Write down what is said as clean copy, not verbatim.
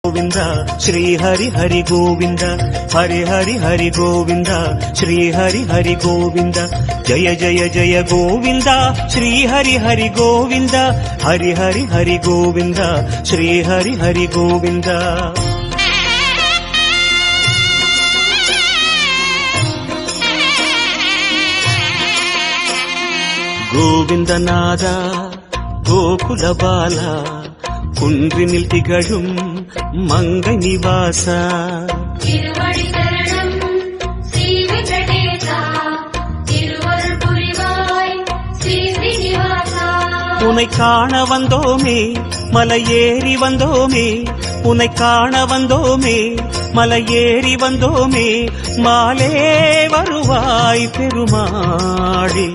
गोविंदा श्री हरि हरि गोविंदा हरि हरि हरि गोविंदा श्री हरि हरि गोविंदा जय जय जय गोविंदा श्री हरि हरि गोविंदा हरि हरि हरि गोविंदा श्री हरि हरि गोविंदा गोविंदनादा गोकुल बाला कुंद्रिनिल तिगழும் मंगै निवासा திருவடி சரணம் ஸ்ரீ வெங்கடேசா திருவருள் புரிவாய் ஸ்ரீ ஸ்ரீனிவாசா உன்னை காண வந்தோமே மலையேறி வந்தோமே உன்னை காண வந்தோமே மலையேறி வந்தோமே மாலே வருவாய் பெருமாளே